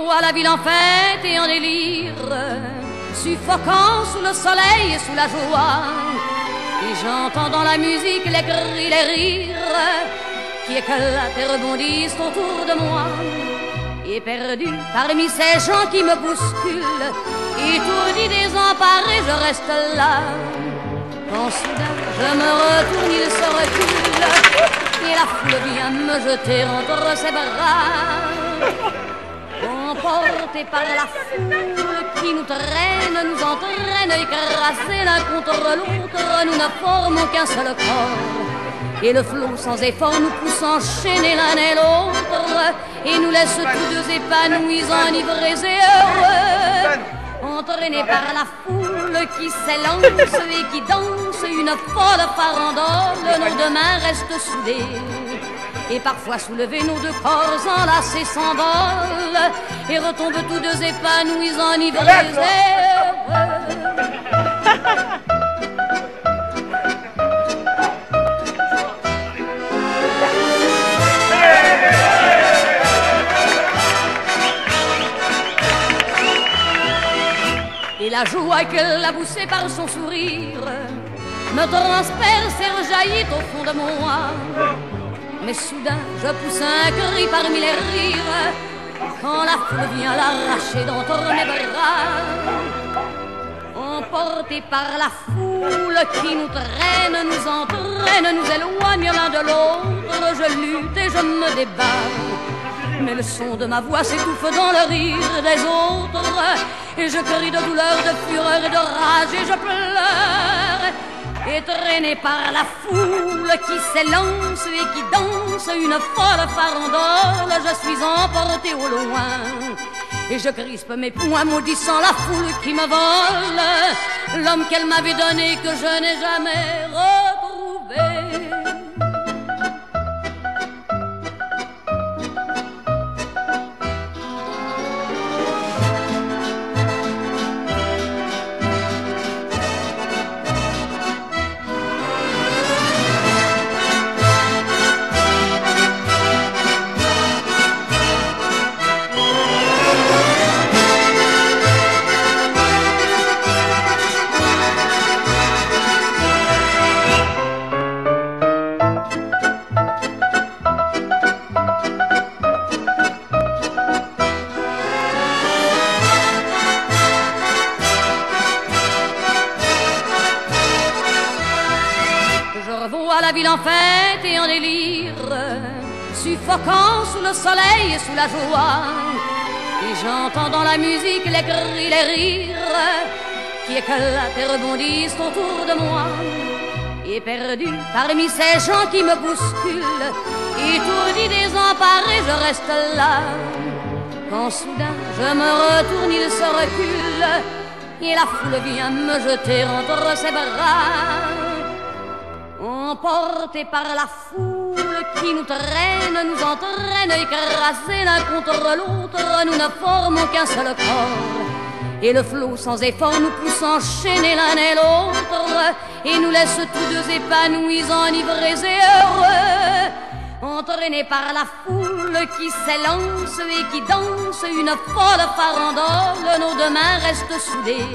vois la ville en fête et en délire, suffocant sous le soleil et sous la joie. Et j'entends dans la musique les cris, les rires qui éclatent et rebondissent autour de moi. Et perdu parmi ces gens qui me bousculent, étourdi, désemparé, je reste là. Quand soudain je me retourne, il se recule, et la foule vient me jeter entre ses bras. Emportés par la foule qui nous traîne, nous entraîne, écrasés l'un contre l'autre, nous ne formons qu'un seul corps. Et le flot sans effort nous pousse enchaîner l'un et l'autre, et nous laisse tous deux épanouis, enivrés et heureux. Entraînés par la foule qui s'élance et qui danse une folle farandole, nos deux mains restent soudées. Et parfois soulevés, nos deux corps enlacés s'envolent et retombent tous deux épanouis, enivrés et heureux. Et la joie qu'elle a poussée par son sourire me transperce et rejaillit au fond de moi. Mais soudain je pousse un cri parmi les rires quand la foule vient l'arracher d'entre mes bras. Emportés par la foule qui nous traîne, nous entraîne, nous éloigne l'un de l'autre, je lutte et je me débat. Mais le son de ma voix s'étouffe dans le rire des autres, et je crie de douleur, de fureur et de rage, et je pleure. Et traîné par la foule qui s'élance et qui danse une folle farandole, je suis emporté au loin. Et je crispe mes poings maudissant la foule qui me vole l'homme qu'elle m'avait donné, que je n'ai jamais retrouvé. Je vois la ville en fête et en délire, suffocant sous le soleil et sous la joie. Et j'entends dans la musique les cris, les rires qui éclatent et rebondissent autour de moi. Et perdu parmi ces gens qui me bousculent, étourdi, désemparé, je reste là. Quand soudain je me retourne, il se recule, et la foule vient me jeter entre ses bras. Emportés par la foule qui nous traîne, nous entraîne, écrasés l'un contre l'autre, nous ne formons qu'un seul corps. Et le flot sans effort nous pousse enchaîner l'un et l'autre, et nous laisse tous deux épanouis, enivrés et heureux. Entraînés par la foule qui s'élance et qui danse une folle farandole, nos deux mains restent soudées,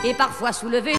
et parfois soulevés.